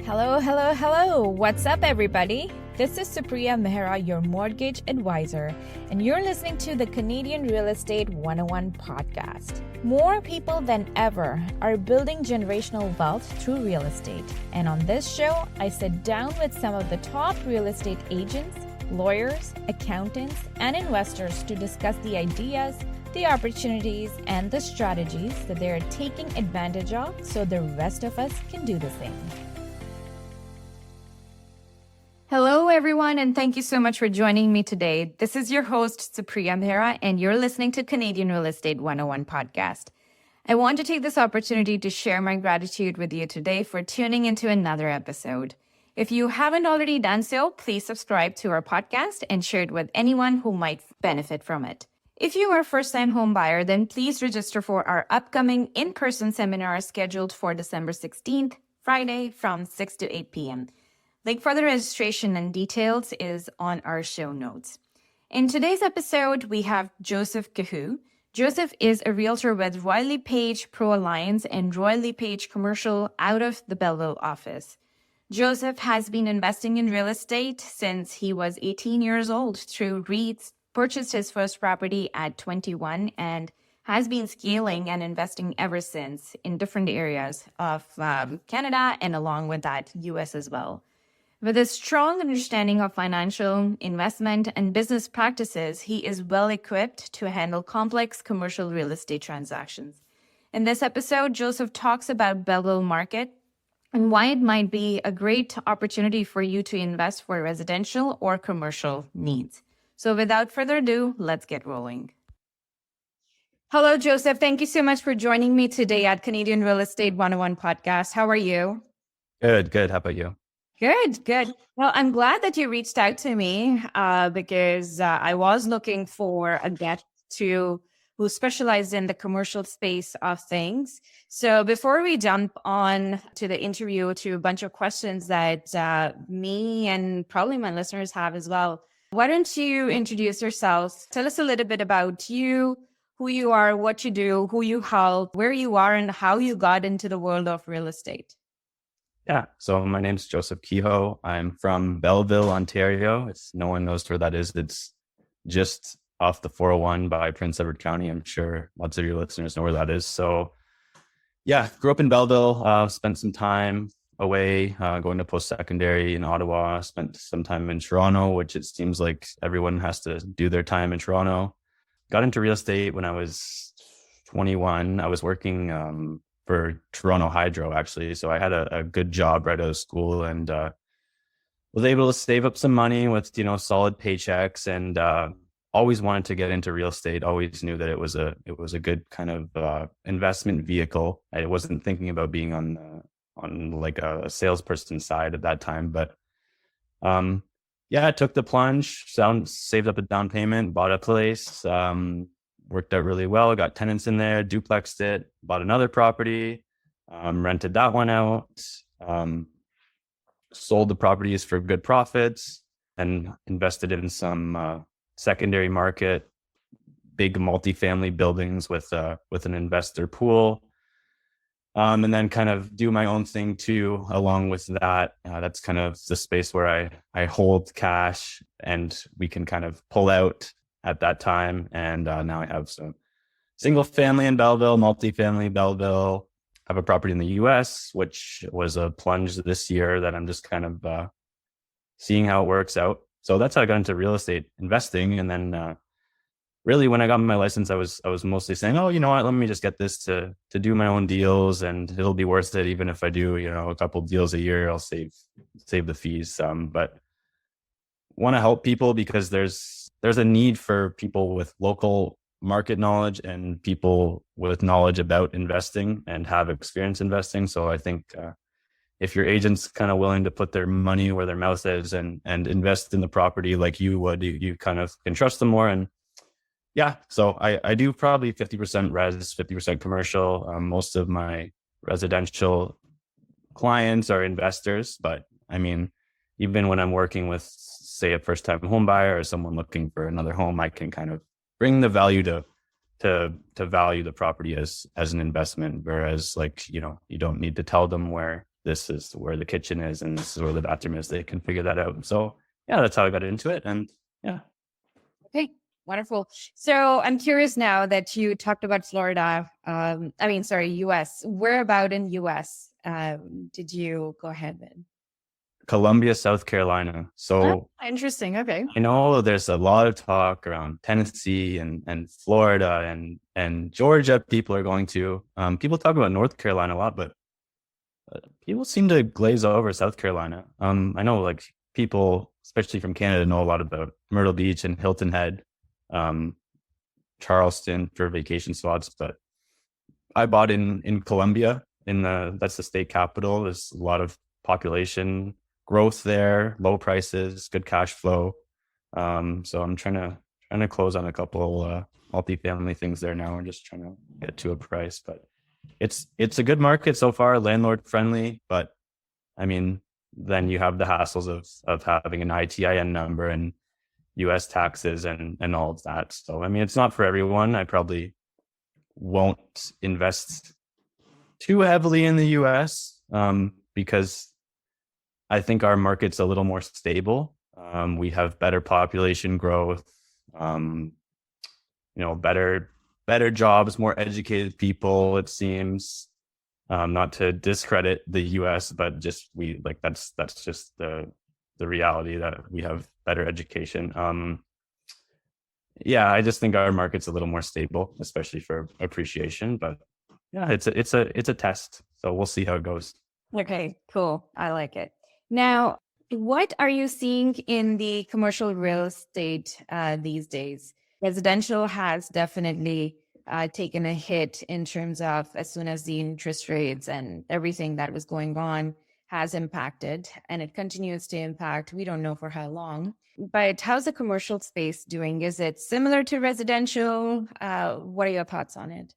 Hello, hello, hello. What's up, everybody? This is Supriya Mehra, your mortgage advisor, and you're listening to the Canadian Real Estate 101 podcast. More people than ever are building generational wealth through real estate. And on this show, I sit down with some of the top real estate agents, lawyers, accountants, and investors to discuss the ideas, the opportunities, and the strategies that they are taking advantage of so the rest of us can do the same. Hello, everyone, and thank you so much for joining me today. This is your host, Supriya Mehra, and you're listening to Canadian Real Estate 101 podcast. I want to take this opportunity to share my gratitude with you today for tuning into another episode. If you haven't already done so, please subscribe to our podcast and share it with anyone who might benefit from it. If you are a first-time home buyer, then please register for our upcoming in-person seminar scheduled for December 16th, Friday from 6 to 8 p.m. Link for the registration and details is on our show notes. In today's episode, we have Joseph Kehoe. Joseph is a realtor with LePage, ProAlliance, and LePage Commercial out of the Belleville office. Joseph has been investing in real estate since he was 18 years old through REITs, purchased his first property at 21, and has been scaling and investing ever since in different areas of Canada and along with that, US as well. With a strong understanding of financial, investment, and business practices, he is well equipped to handle complex commercial real estate transactions. In this episode, Joseph talks about Belleville market and why it might be a great opportunity for you to invest for residential or commercial needs. So without further ado, let's get rolling. Hello, Joseph. Thank you so much for joining me today at Canadian Real Estate 101 podcast. How are you? Good. How about you? Good. Well, I'm glad that you reached out to me because I was looking for a guest who specialized in the commercial space of things. So before we jump on to the interview, to a bunch of questions that me and probably my listeners have as well, why don't you introduce yourself? Tell us a little bit about you, who you are, what you do, who you help, where you are, and how you got into the world of real estate. Yeah. So my name's Joseph Kehoe. I'm from Belleville, Ontario. No one knows where that is. It's just off the 401 by Prince Edward County. I'm sure lots of your listeners know where that is. So yeah, grew up in Belleville, spent some time away, going to post-secondary in Ottawa, spent some time in Toronto, which it seems like everyone has to do their time in Toronto. Got into real estate when I was 21. I was working for Toronto Hydro, actually. So I had a good job right out of school and was able to save up some money with, solid paychecks and always wanted to get into real estate. Always knew that it was a good kind of investment vehicle. I wasn't thinking about being on like a salesperson side at that time, but I took the plunge, saved up a down payment, bought a place, worked out really well, got tenants in there, duplexed it, bought another property, rented that one out, sold the properties for good profits, and invested in some secondary market, big multifamily buildings with an investor pool. And then kind of do my own thing too, along with that. That's kind of the space where I hold cash and we can kind of pull out at that time. And now I have some single family in Belleville, multifamily Belleville. I have a property in the US, which was a plunge this year that I'm just kind of seeing how it works out. So that's how I got into real estate investing. And then really when I got my license, I was mostly saying, oh, you know what, let me just get this to do my own deals and it'll be worth it. Even if I do, a couple deals a year, I'll save the fees some, but want to help people because there's a need for people with local market knowledge and people with knowledge about investing and have experience investing. So I think if your agent's kind of willing to put their money where their mouth is and invest in the property like you would, you kind of can trust them more. And yeah, so I do probably 50% res, 50% commercial. Most of my residential clients are investors, but I mean, even when I'm working with, say, a first-time home buyer or someone looking for another home, I can kind of bring the value to value the property as an investment. Whereas, you don't need to tell them where this is where the kitchen is and this is where the bathroom is. They can figure that out. So yeah, that's how I got into it. And yeah. Okay, wonderful. So I'm curious now that you talked about Florida. US. Where about in US did you go ahead with? Columbia, South Carolina. So Interesting. Okay. I know there's a lot of talk around Tennessee and Florida and Georgia. People are going to. People talk about North Carolina a lot, but people seem to glaze over South Carolina. I know like people, especially from Canada, know a lot about Myrtle Beach and Hilton Head, Charleston for vacation spots. But I bought in Columbia. That's the state capital. There's a lot of population growth there, low prices, good cash flow. So I'm trying to close on a couple multifamily things there now. I'm just trying to get to a price, but it's a good market so far, landlord friendly. But I mean, then you have the hassles of having an ITIN number and US taxes and all of that. So I mean, it's not for everyone. I probably won't invest too heavily in the US because I think our market's a little more stable. We have better population growth, better jobs, more educated people, it seems. Not to discredit the US, but just that's just the reality that we have better education. I just think our market's a little more stable, especially for appreciation. But yeah, it's a test. So we'll see how it goes. Okay, cool. I like it. Now, what are you seeing in the commercial real estate these days? Residential has definitely taken a hit in terms of as soon as the interest rates and everything that was going on has impacted, and it continues to impact. We don't know for how long. But how's the commercial space doing? Is it similar to residential? What are your thoughts on it?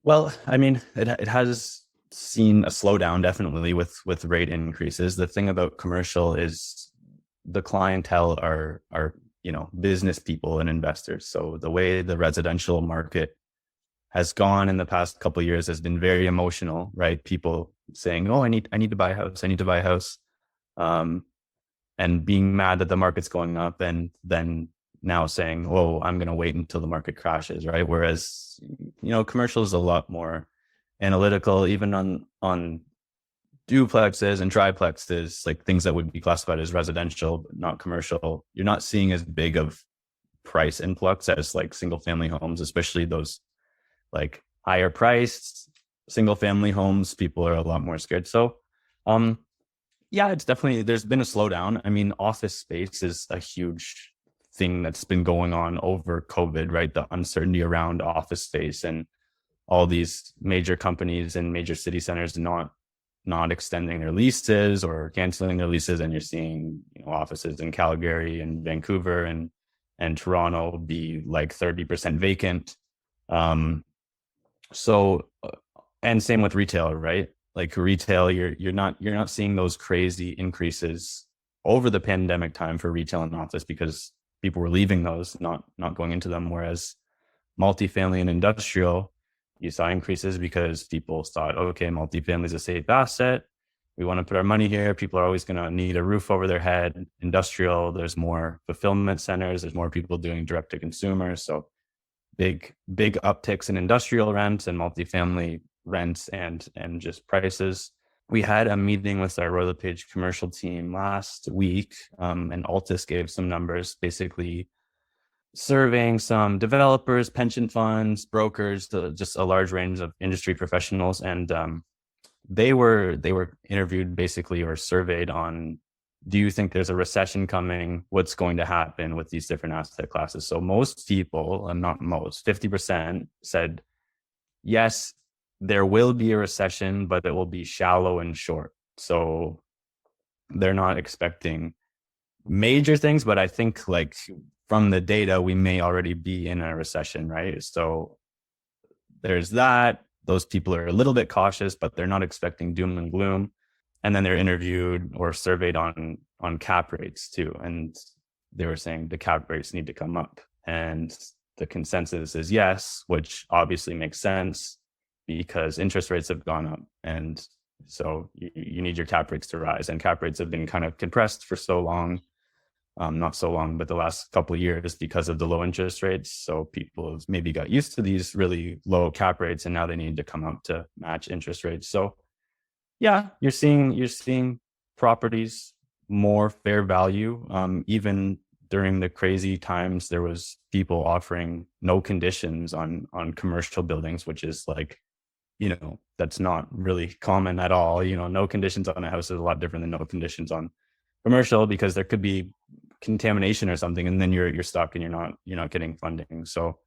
Well, I mean, it has seen a slowdown definitely with rate increases. The thing about commercial is the clientele are business people and investors. So the way the residential market has gone in the past couple of years has been very emotional, right? People saying, "Oh, I need to buy a house. I need to buy a house," and being mad that the market's going up, and then now saying, "Oh, I'm going to wait until the market crashes," right? Whereas, commercial is a lot more analytical, even on duplexes and triplexes, like things that would be classified as residential, but not commercial. You're not seeing as big of price influx as like single family homes, especially those like higher priced single family homes. People are a lot more scared. So, it's definitely, there's been a slowdown. I mean, office space is a huge thing that's been going on over COVID, right? The uncertainty around office space and all these major companies and major city centers not extending their leases or canceling their leases. And you're seeing, offices in Calgary and Vancouver and Toronto be like 30% vacant. And same with retail, right? Like retail, you're not seeing those crazy increases over the pandemic time for retail and office because people were leaving those, not going into them. Whereas multifamily and industrial, you saw increases because people thought, okay, multifamily is a safe asset. We want to put our money here. People are always going to need a roof over their head. Industrial, there's more fulfillment centers. There's more people doing direct to consumer. So big upticks in industrial rents and multifamily rents and just prices. We had a meeting with our LePage commercial team last week, and Altus gave some numbers, basically surveying some developers, pension funds, brokers, just a large range of industry professionals. And they were interviewed basically or surveyed on, do you think there's a recession coming? What's going to happen with these different asset classes? So most people, and not most, 50% said, yes, there will be a recession, but it will be shallow and short. So they're not expecting major things, but I think like from the data, we may already be in a recession, right? So there's that. Those people are a little bit cautious, but they're not expecting doom and gloom. And then they're interviewed or surveyed on cap rates too. And they were saying the cap rates need to come up. And the consensus is yes, which obviously makes sense because interest rates have gone up. And So you need your cap rates to rise, and cap rates have been kind of compressed for so long. Not so long, but the last couple of years because of the low interest rates. So people have maybe got used to these really low cap rates, and now they need to come up to match interest rates. So yeah, you're seeing properties more fair value. Even during the crazy times, there was people offering no conditions on commercial buildings, which is like, that's not really common at all. No conditions on a house is a lot different than no conditions on commercial, because there could be contamination or something, and then you're stuck and you're not getting funding. So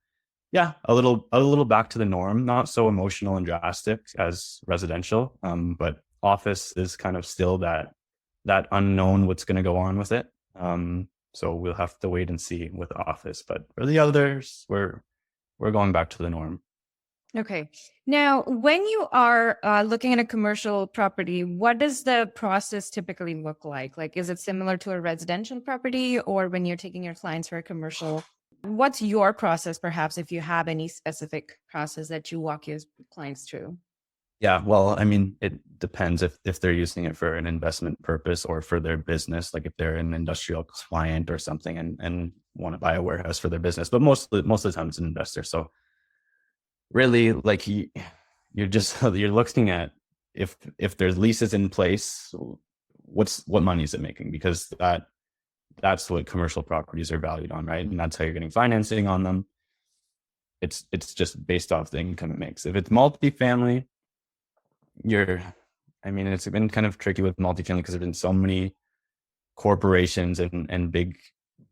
yeah, a little back to the norm, not so emotional and drastic as residential, but office is kind of still that unknown what's going to go on with it. So we'll have to wait and see with office, but for the others, we're going back to the norm. Okay. Now, when you are looking at a commercial property, what does the process typically look like? Like, is it similar to a residential property, or when you're taking your clients for a commercial? What's your process, perhaps, if you have any specific process that you walk your clients through? Yeah, well, I mean, it depends if they're using it for an investment purpose or for their business, like if they're an industrial client or something and want to buy a warehouse for their business. But most of the time it's an investor. So really, like you're looking at if there's leases in place, what money is it making? Because that's what commercial properties are valued on, right? And that's how you're getting financing on them. It's just based off the income it makes. If it's multifamily, it's been kind of tricky with multifamily because there've been so many corporations and big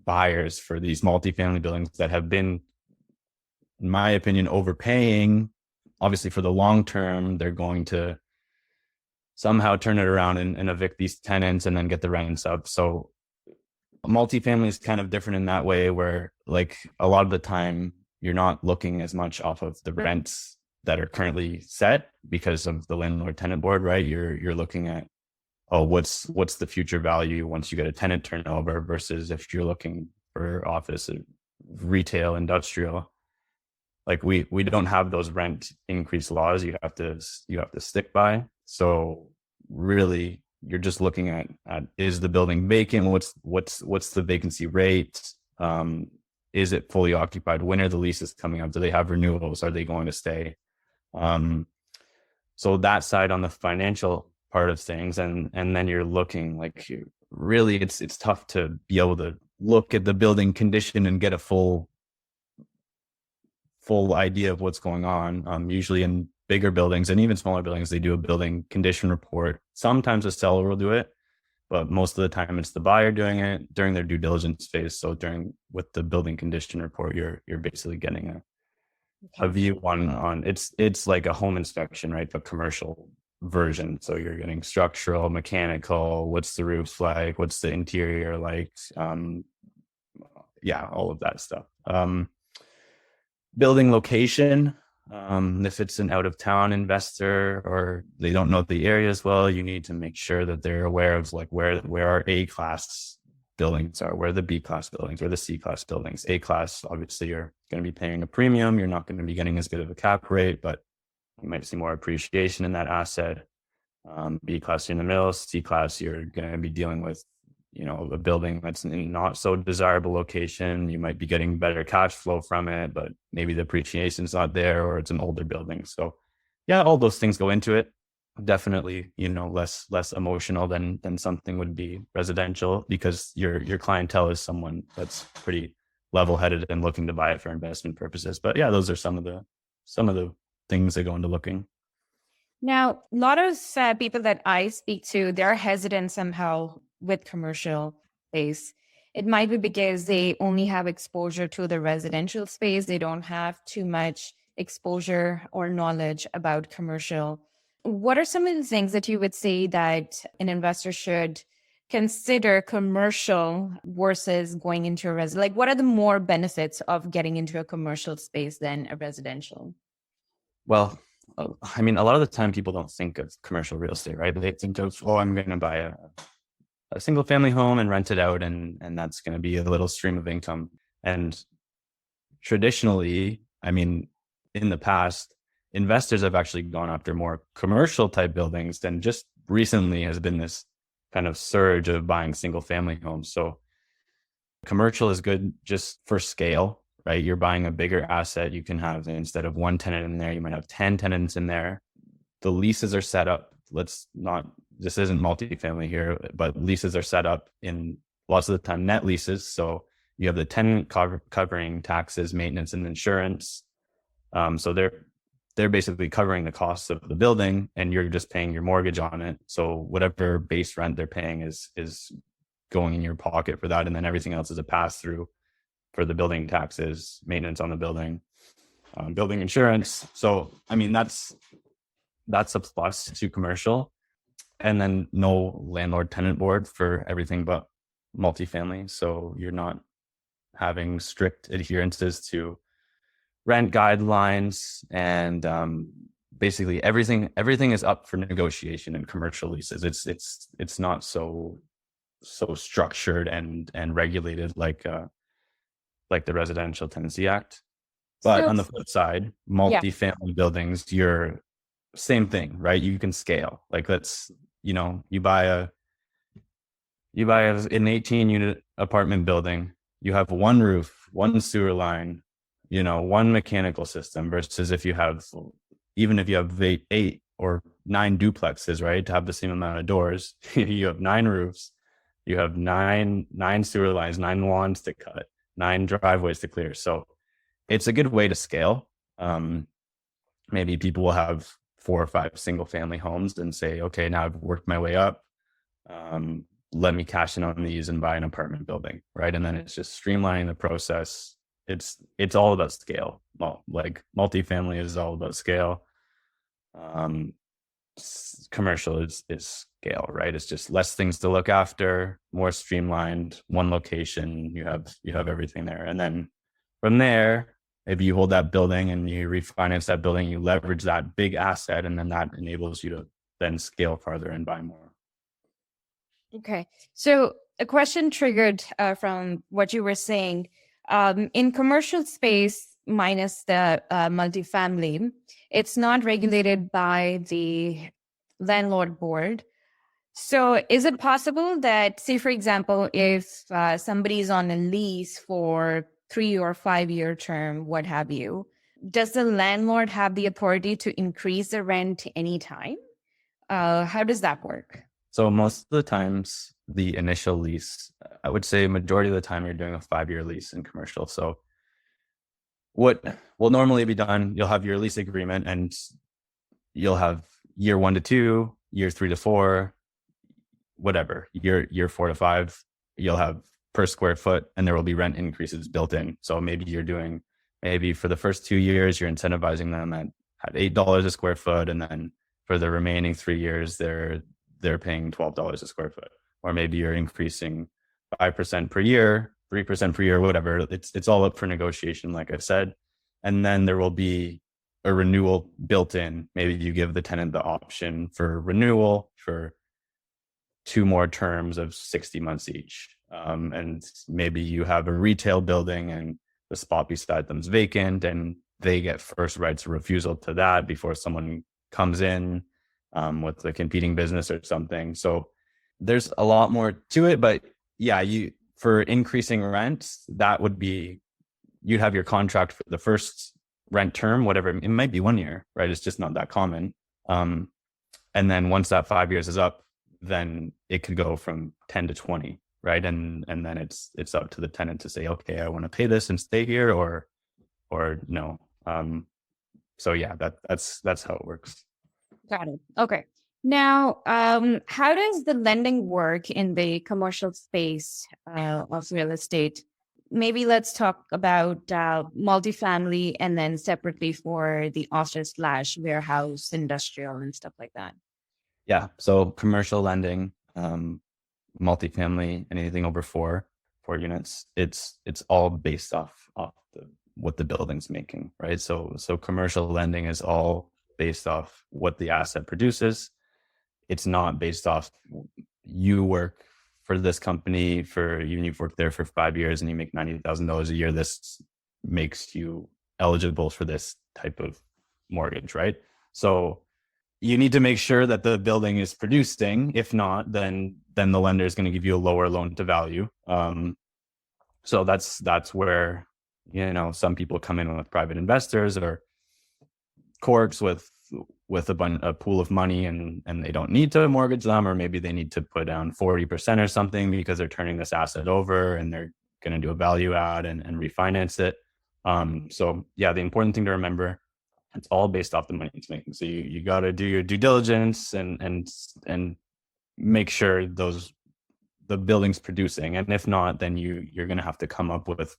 buyers for these multifamily buildings that have been, in my opinion, overpaying. Obviously, for the long term, they're going to somehow turn it around and evict these tenants and then get the rents up. So multifamily is kind of different in that way, where like a lot of the time you're not looking as much off of the rents that are currently set because of the landlord tenant board, right? You're looking at, what's the future value once you get a tenant turnover, versus if you're looking for office, retail, industrial. Like we don't have those rent increase laws you have to stick by. So really you're just looking at is the building vacant? What's the vacancy rate? Is it fully occupied? When are the leases coming up? Do they have renewals? Are they going to stay? So that side on the financial part of things, and then you're looking like really it's tough to be able to look at the building condition and get a full idea of what's going on. Usually in bigger buildings and even smaller buildings, they do a building condition report. Sometimes a seller will do it, but most of the time it's the buyer doing it during their due diligence phase. So with the building condition report, you're basically getting a view on it's like a home inspection, right? The commercial version. So you're getting structural, mechanical, what's the roof like, what's the interior like, all of that stuff. Building location, if it's an out of town investor or they don't know the area as well, you need to make sure that they're aware of like where our A class buildings are, where the B class buildings, where the C class buildings. A class, obviously you're going to be paying a premium. You're not going to be getting as good of a cap rate, but you might see more appreciation in that asset. B class, you're in the middle. C class, you're going to be dealing with, a building that's in not so desirable location. You might be getting better cash flow from it, but maybe the appreciation's not there, or it's an older building. So yeah, all those things go into it. Definitely, less emotional than something would be residential, because your clientele is someone that's pretty level-headed and looking to buy it for investment purposes. But yeah, those are some of the things that go into looking. Now, a lot of people that I speak to, they're hesitant somehow with commercial space. It might be because they only have exposure to the residential space. They don't have too much exposure or knowledge about commercial. What are some of the things that you would say that an investor should consider commercial versus going into a residential? Like, what are the more benefits of getting into a commercial space than a residential? Well, I mean, a lot of the time people don't think of commercial real estate, right? They think of, I'm going to buy a single family home and rent it out, and that's going to be a little stream of income. And traditionally, I mean, in the past, investors have actually gone after more commercial type buildings. Then just recently has been this kind of surge of buying single family homes. So commercial is good just for scale, right? You're buying a bigger asset. You can have, instead of one tenant in there, you might have 10 tenants in there. The leases are set up. This isn't multifamily here, but leases are set up in lots of the time net leases. So you have the tenant covering taxes, maintenance, and insurance. So they're basically covering the costs of the building, and you're just paying your mortgage on it. So whatever base rent they're paying is going in your pocket for that, and then everything else is a pass through for the building taxes, maintenance on the building, building insurance. So I mean that's a plus to commercial. And then no landlord tenant board for everything but multifamily. So you're not having strict adherences to rent guidelines, and basically everything is up for negotiation in commercial leases. It's not so structured and regulated like the Residential Tenancy Act. But on the flip side, multifamily buildings, you're same thing, right? You can scale. Like you buy an 18 unit apartment building, you have one roof, one sewer line, one mechanical system, versus even if you have eight or 9 duplexes, right? To have the same amount of doors, you have 9 roofs, you have nine sewer lines, 9 lawns to cut, 9 driveways to clear. So it's a good way to scale. Maybe people will have 4 or 5 single family homes and say, okay, now I've worked my way up. Let me cash in on these and buy an apartment building, right? And then it's just streamlining the process. It's all about scale. Well, like multifamily is all about scale. Commercial is scale, right? It's just less things to look after, more streamlined, one location. You have everything there, and then from there, if you hold that building and you refinance that building, you leverage that big asset, and then that enables you to then scale farther and buy more. Okay. So a question triggered from what you were saying. In commercial space, minus the multifamily, it's not regulated by the landlord board. So is it possible that, say, for example, if somebody's on a lease for 3 or 5 year term, what have you, does the landlord have the authority to increase the rent anytime? How does that work? So most of the times, the initial lease, I would say majority of the time you're doing a 5-year lease in commercial. So what will normally be done, you'll have your lease agreement, and you'll have year 1 to 2, year 3 to 4, whatever, year 4 to 5, you'll have per square foot, and there will be rent increases built in. So maybe for the first 2 years, you're incentivizing them at $8 a square foot. And then for the remaining 3 years, they're paying $12 a square foot. Or maybe you're increasing 5% per year, 3% per year, whatever. It's all up for negotiation, like I said. And then there will be a renewal built in. Maybe you give the tenant the option for renewal for 2 more terms of 60 months each. And maybe you have a retail building and the spot beside them is vacant, and they get first rights of refusal to that before someone comes in with a competing business or something. So there's a lot more to it, but yeah, for increasing rents, that would be, you'd have your contract for the first rent term, whatever, it might be 1 year, right? It's just not that common. And then once that 5 years is up, then it could go from 10 to 20, right? And then it's up to the tenant to say, okay, I want to pay this and stay here, or no. So yeah, that's how it works. Got it. Okay. Now, how does the lending work in the commercial space of real estate? Maybe let's talk about multifamily, and then separately for the office/warehouse, industrial, and stuff like that. Yeah. So commercial lending, multifamily, anything over 4 units, it's all based off what the building's making, right? So commercial lending is all based off what the asset produces. It's not based off, you work for this company you've worked there for 5 years and you make $90,000 a year. This makes you eligible for this type of mortgage, right? So you need to make sure that the building is producing. If not, then the lender is going to give you a lower loan to value. So that's where, some people come in with private investors or corks with a pool of money, and they don't need to mortgage them, or maybe they need to put down 40% or something because they're turning this asset over and they're going to do a value add and refinance it. So yeah, the important thing to remember, it's all based off the money it's making. So you got to do your due diligence and make sure the building's producing. And if not, then you're going to have to come up with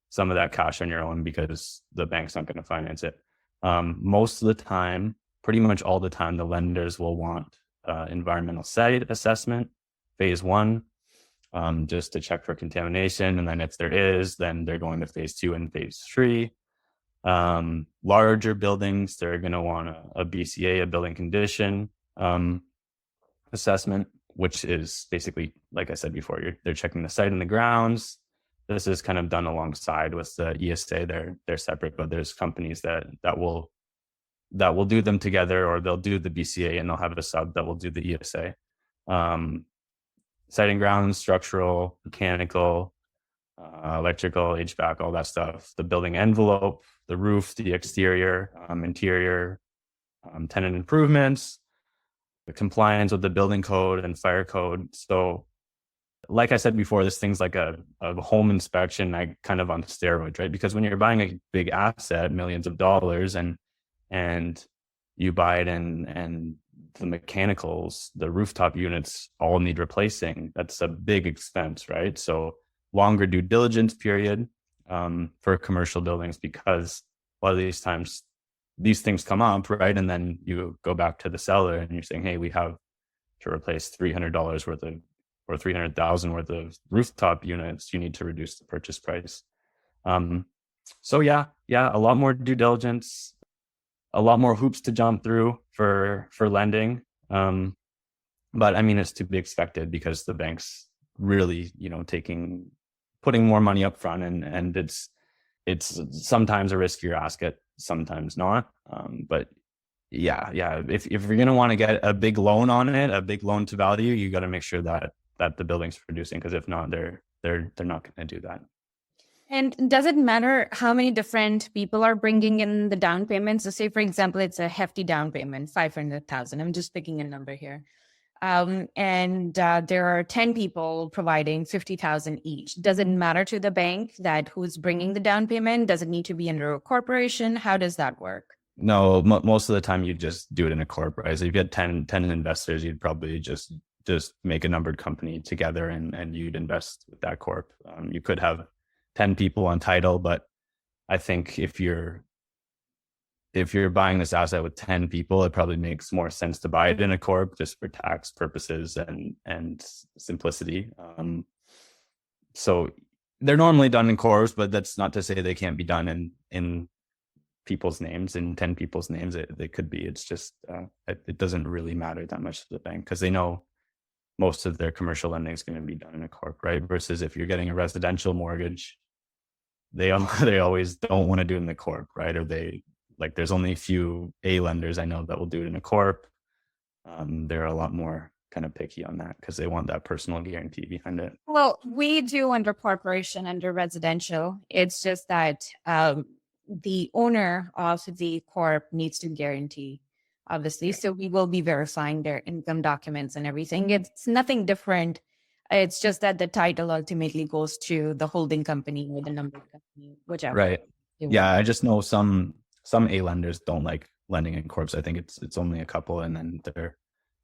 some of that cash on your own because the bank's not going to finance it. Most of the time, pretty much all the time, the lenders will want environmental site assessment, phase 1, just to check for contamination. And then if there is, then they're going to phase 2 and phase 3. Larger buildings, they're going to want a BCA, a building condition assessment, which is basically, like I said before, they're checking the site and the grounds. This is kind of done alongside with the ESA. They're separate, but there's companies that will do them together, or they'll do the BCA and they'll have a sub that will do the ESA. Site and grounds, structural, mechanical, electrical, HVAC, all that stuff. The building envelope, the roof, the exterior, interior, tenant improvements, the compliance with the building code and fire code. So like I said before, this thing's like a home inspection, kind of on steroids, right? Because when you're buying a big asset, millions of dollars, and you buy it and the mechanicals, the rooftop units all need replacing, that's a big expense, right? So longer due diligence period for commercial buildings, because a lot of these times these things come up, right? And then you go back to the seller and you're saying, hey, we have to replace $300 worth of, or 300,000 worth of rooftop units. You need to reduce the purchase price. So yeah, a lot more due diligence, a lot more hoops to jump through for lending. But I mean, it's to be expected because the bank's really, putting more money up front, and it's sometimes a riskier asset, sometimes not. But yeah. If you're going to want to get a big loan on it, a big loan to value, you got to make sure that the building's producing, because if not, they're not going to do that. And does it matter how many different people are bringing in the down payment? So say, for example, it's a hefty down payment, 500,000. I'm just picking a number here. And there are 10 people providing 50,000 each. Does it matter to the bank that who's bringing the down payment? Does it need to be under a corporation? How does that work? No, most of the time you just do it in a corp, right? So if you had 10 investors, you'd probably just make a numbered company together and you'd invest with that corp. You could have 10 people on title, but I think if you're buying this asset with 10 people, it probably makes more sense to buy it in a corp just for tax purposes and simplicity. So they're normally done in corps, but that's not to say they can't be done in people's names, in 10 people's names. They could be. It's just it doesn't really matter that much to the bank, because they know most of their commercial lending is going to be done in a corp, right? Versus if you're getting a residential mortgage, they always don't want to do it in the corp, right? Or there's only a few A lenders I know that will do it in a corp. They're a lot more kind of picky on that because they want that personal guarantee behind it. Well, we do under corporation, under residential. It's just that the owner of the corp needs to guarantee, obviously. So we will be verifying their income documents and everything. It's nothing different. It's just that the title ultimately goes to the holding company or the numbered company, whichever. Right. Yeah, I just know some A lenders don't like lending in corps. I think it's only a couple, and then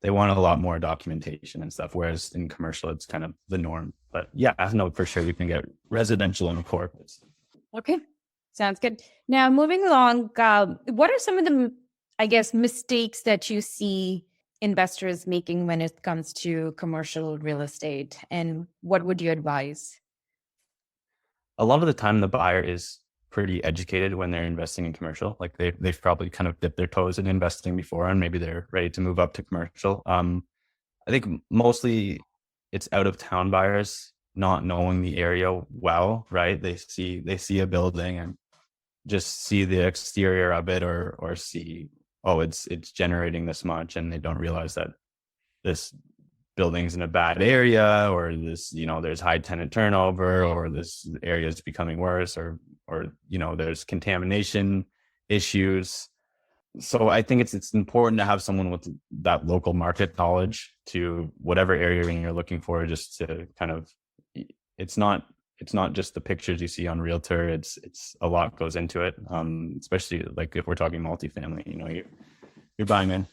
they want a lot more documentation and stuff. Whereas in commercial, it's kind of the norm. But yeah, I know for sure you can get residential in a corp. Okay, sounds good. Now moving along, what are some of the, I guess, mistakes that you see investors making when it comes to commercial real estate, and what would you advise? A lot of the time, the buyer is pretty educated when they're investing in commercial. Like they've probably kind of dipped their toes in investing before, and maybe they're ready to move up to commercial. I think mostly it's out of town buyers not knowing the area well, right? They see a building and just see the exterior of it, or see, oh, it's generating this much, and they don't realize that this building's in a bad area, or this, there's high tenant turnover, or this area is becoming worse, or there's contamination issues. So I think it's important to have someone with that local market knowledge to whatever area you're looking for, just to kind of, it's not just the pictures you see on Realtor. It's a lot goes into it. Especially like if we're talking multifamily, you're buying in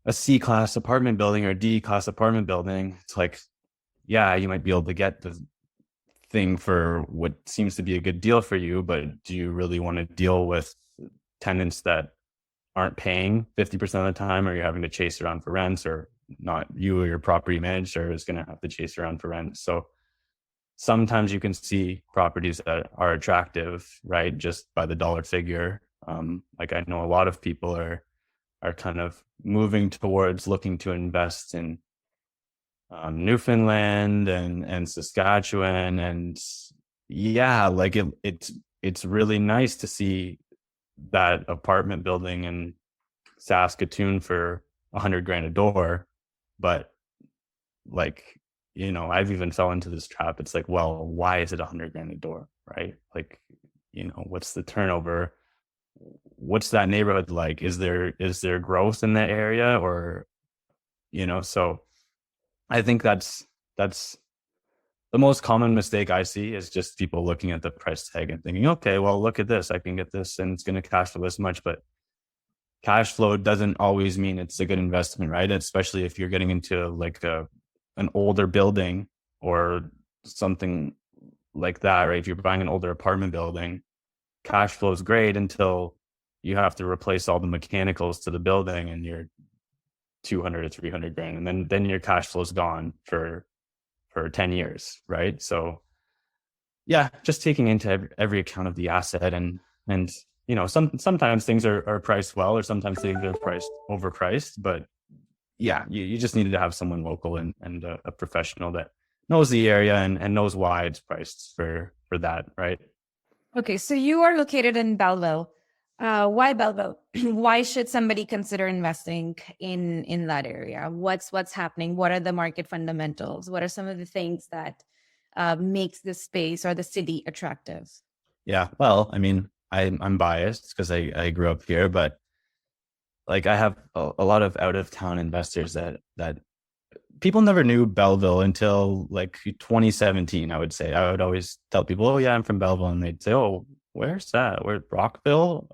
a C-class apartment building or a D-class apartment building. It's like, yeah, you might be able to get the thing for what seems to be a good deal for you, but do you really want to deal with tenants that aren't paying 50% of the time, or you're having to chase around for rents, or not, you or your property manager is going to have to chase around for rent? So sometimes you can see properties that are attractive, right, just by the dollar figure. Like I know a lot of people are kind of moving towards looking to invest in Newfoundland and Saskatchewan, and yeah, like it's really nice to see that apartment building in Saskatoon for $100,000 a door. But like, I've even fell into this trap. It's like, well, why is it $100,000 a door, right? Like, what's the turnover? What's that neighborhood like? Is there growth in that area, or, so I think that's the most common mistake I see, is just people looking at the price tag and thinking, okay, well, look at this, I can get this and it's going to cash flow this much. But cash flow doesn't always mean it's a good investment, right? Especially if you're getting into like an older building or something like that, right? If you're buying an older apartment building, cash flow is great until you have to replace all the mechanicals to the building, and you're 200 to 300,000, and then your cash flow is gone for 10 years, right? So yeah, just taking into every account of the asset, and sometimes things are priced well, or sometimes things are overpriced, but yeah, you just needed to have someone local and a professional that knows the area and knows why it's priced for that, right? Okay, so you are located in Belleville. Why Belleville? Why should somebody consider investing in that area? What's happening? What are the market fundamentals? What are some of the things that makes the space or the city attractive? Yeah, well, I mean, I'm biased because I grew up here, but like I have a lot of out of town investors that people never knew Belleville until like 2017. I would say I would always tell people, oh yeah, I'm from Belleville, and they'd say, oh, where's that? Where's Rockville?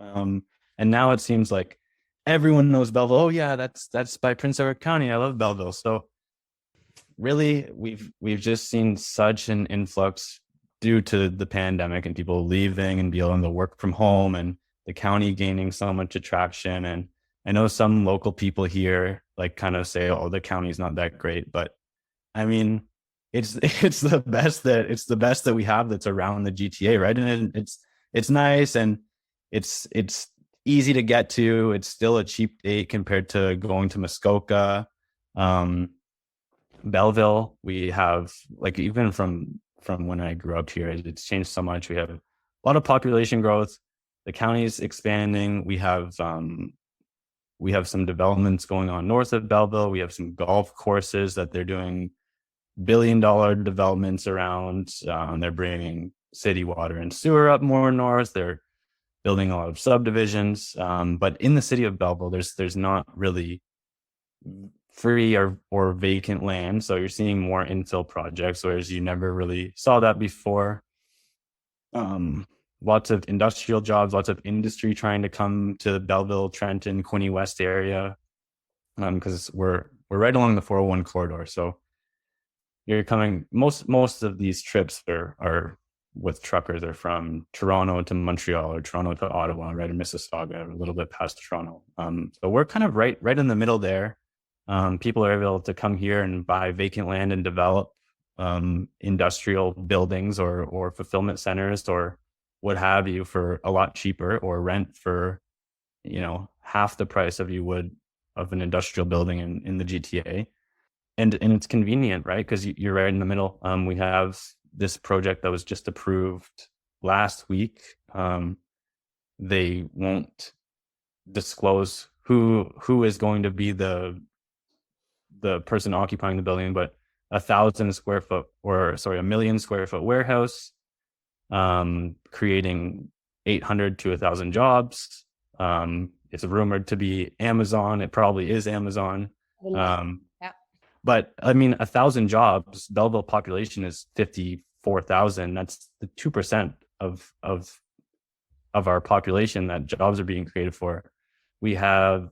And now it seems like everyone knows Belleville. Oh yeah, that's by Prince Edward County. I love Belleville. So really, we've just seen such an influx due to the pandemic and people leaving and being able to work from home, and the county gaining so much attraction. And I know some local people here like kind of say, oh, the county's not that great, but I mean, it's the best that we have that's around the GTA, right? And it's nice, and it's easy to get to. It's still a cheap date compared to going to Muskoka. Belleville, we have, like, even from when I grew up here, it's changed so much. We have a lot of population growth. The county's expanding. We have some developments going on north of Belleville. We have some golf courses that they're doing billion-dollar developments around. They're bringing city water and sewer up more north. They're building a lot of subdivisions. But in the city of Belleville, there's not really free or vacant land. So you're seeing more infill projects, whereas you never really saw that before. Lots of industrial jobs, lots of industry trying to come to the Belleville, Trenton, Quinte West area, because we're right along the 401 corridor. So you're coming, most of these trips are with truckers are from Toronto to Montreal or Toronto to Ottawa, right in Mississauga, a little bit past Toronto. So we're kind of right in the middle there. People are able to come here and buy vacant land and develop industrial buildings or fulfillment centers or what have you for a lot cheaper, or rent for, half the price of an industrial building in the GTA. And it's convenient, right? Because you're right in the middle. We have this project that was just approved last week. they won't disclose who is going to be the person occupying the building, but 1,000 square foot, or sorry, 1 million square foot warehouse, creating 800 to 1,000 jobs. It's rumored to be Amazon. It probably is Amazon. But I mean, 1,000 jobs, Belleville population is 54,000. That's the 2% of our population that jobs are being created for. We have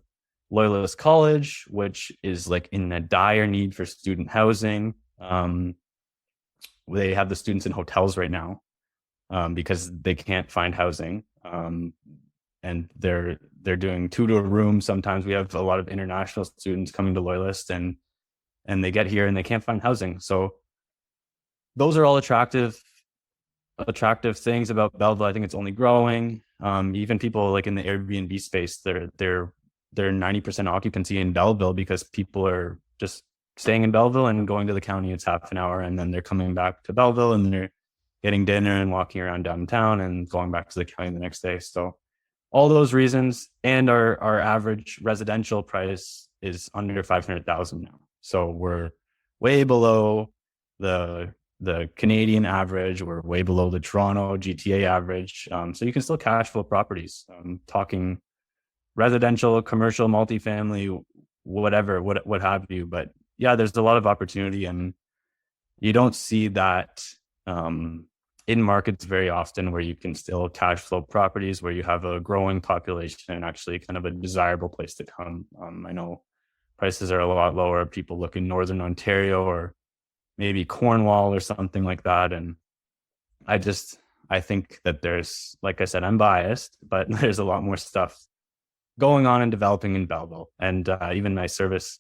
Loyalist College, which is like in a dire need for student housing. They have the students in hotels right now because they can't find housing, and they're doing 2 to a room. Sometimes we have a lot of international students coming to Loyalist, and they get here and they can't find housing. So those are all attractive things about Belleville. I think it's only growing. Even people like in the Airbnb space, they're 90% occupancy in Belleville because people are just staying in Belleville and going to the county. It's half an hour, and then they're coming back to Belleville and they're getting dinner and walking around downtown and going back to the county the next day. So all those reasons, and our average residential price is under 500,000 now. So we're way below the Canadian average. We're way below the Toronto GTA average. So you can still cash flow properties. Talking residential, commercial, multifamily, whatever, what have you. But yeah, there's a lot of opportunity, and you don't see that in markets very often, where you can still cash flow properties, where you have a growing population and actually kind of a desirable place to come. I know prices are a lot lower. People look in Northern Ontario or maybe Cornwall or something like that. And I think that there's, like I said, I'm biased, but there's a lot more stuff going on and developing in Belleville. And even my service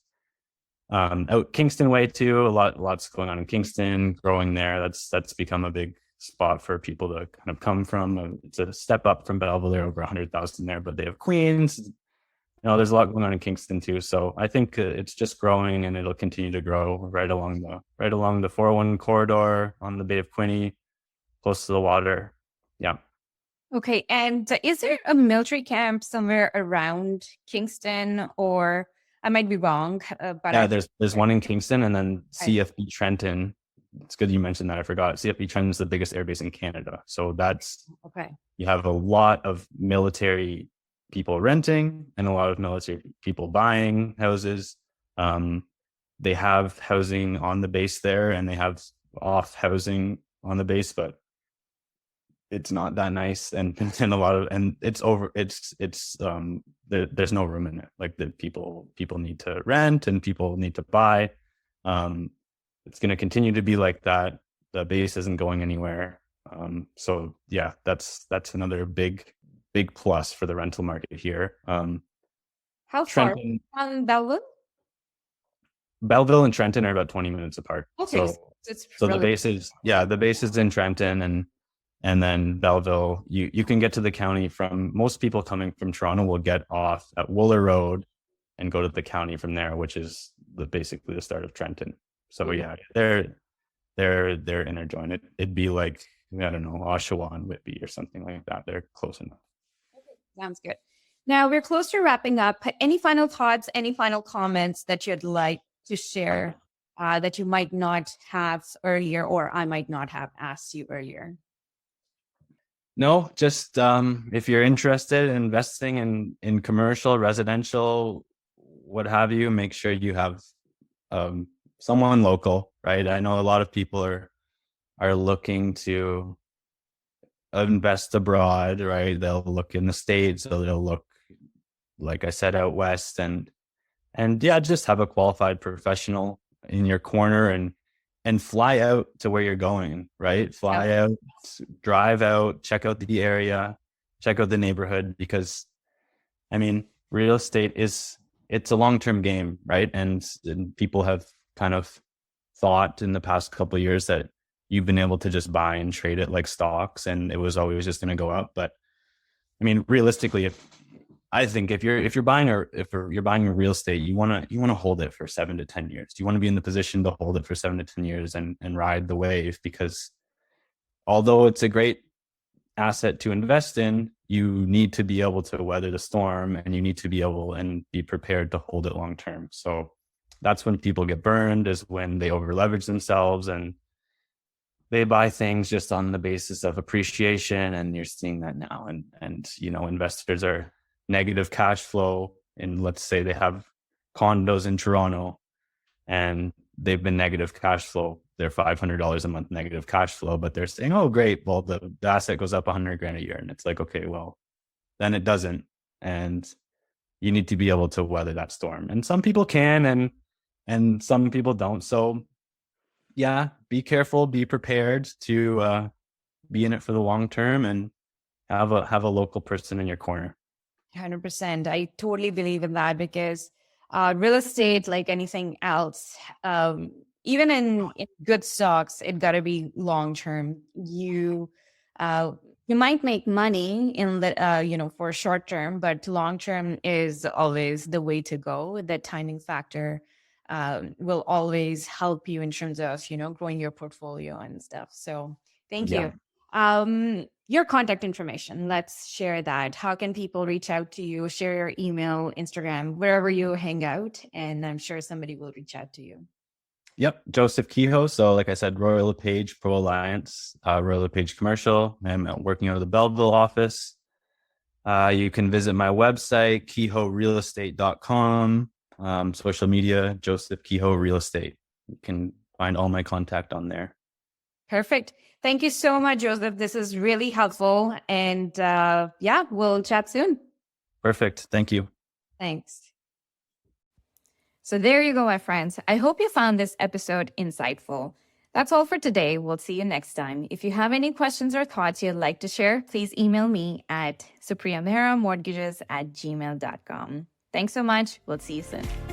out Kingston way too. Lots going on in Kingston, growing there. That's become a big spot for people to kind of come from. It's a step up from Belleville. They're over 100,000 there, but they have Queens. There's a lot going on in Kingston too. So I think it's just growing, and it'll continue to grow right along the 401 corridor on the Bay of Quinte, close to the water. Yeah. Okay. And is there a military camp somewhere around Kingston, or I might be wrong? But yeah, there's one in Kingston, and then CFB Trenton. It's good you mentioned that. I forgot. CFB Trenton is the biggest airbase in Canada. So that's okay. You have a lot of military people renting and a lot of military people buying houses. They have housing on the base there, and they have off housing on the base, but it's not that nice, and it's over. There's no room in it. Like the people need to rent and people need to buy. It's going to continue to be like that. The base isn't going anywhere. So yeah, that's another big plus for the rental market here. How far from Belleville? Belleville and Trenton are about 20 minutes apart. Okay, so the base is in Trenton, and then Belleville. You can get to the county from, most people coming from Toronto will get off at Wooler Road and go to the county from there, which is basically the start of Trenton. So yeah, they're interjoined. It'd be like, I don't know, Oshawa and Whitby or something like that. They're close enough. Okay, sounds good. Now we're close to wrapping up. Any final thoughts, any final comments that you'd like to share that you might not have earlier, or I might not have asked you earlier? No, just if you're interested in investing in commercial, residential, what have you, make sure you have someone local, right? I know a lot of people are looking to invest abroad, right? They'll look in the States, or they'll look, like I said, out west, and yeah, just have a qualified professional in your corner, and fly out to where you're going, right? Fly out, drive out, check out the area, check out the neighborhood, because I mean, real estate it's a long-term game, right? And people have kind of thought in the past couple of years that you've been able to just buy and trade it like stocks, and it was always just going to go up. But I mean, realistically, if you're buying real estate, you want to hold it for 7 to 10 years. You want to be in the position to hold it for 7 to 10 years and ride the wave, because although it's a great asset to invest in, you need to be able to weather the storm, and you need to be able and be prepared to hold it long term. So that's when people get burned, is when they over leverage themselves and they buy things just on the basis of appreciation. And you're seeing that now. And investors are negative cash flow. And let's say they have condos in Toronto and they've been negative cash flow. They're $500 a month negative cash flow, but they're saying, oh, great. Well, the asset goes up $100,000 a year. And it's like, okay, well, then it doesn't. And you need to be able to weather that storm. And some people can, and some people don't. So yeah, be careful, be prepared to be in it for the long term, and have a local person in your corner. 100%. I totally believe in that, because real estate, like anything else, even in good stocks, it got to be long term. You might make money in the for short term, but long term is always the way to go. The timing factor will always help you in terms of growing your portfolio and stuff. So thank you. Your contact information, let's share that. How can people reach out to you? Share your email, Instagram, wherever you hang out, and I'm sure somebody will reach out to you. Yep, Joseph Kehoe. So like I said, Royal LePage, ProAlliance, Royal LePage Commercial. I'm working out of the Belleville office. You can visit my website, kehoerealestate.com. Social media, Joseph Kehoe Real Estate. You can find all my contact on there. Perfect. Thank you so much, Joseph. This is really helpful. And we'll chat soon. Perfect. Thank you. Thanks. So there you go, my friends. I hope you found this episode insightful. That's all for today. We'll see you next time. If you have any questions or thoughts you'd like to share, please email me at supriyamehramortgages@gmail.com. Thanks so much. We'll see you soon.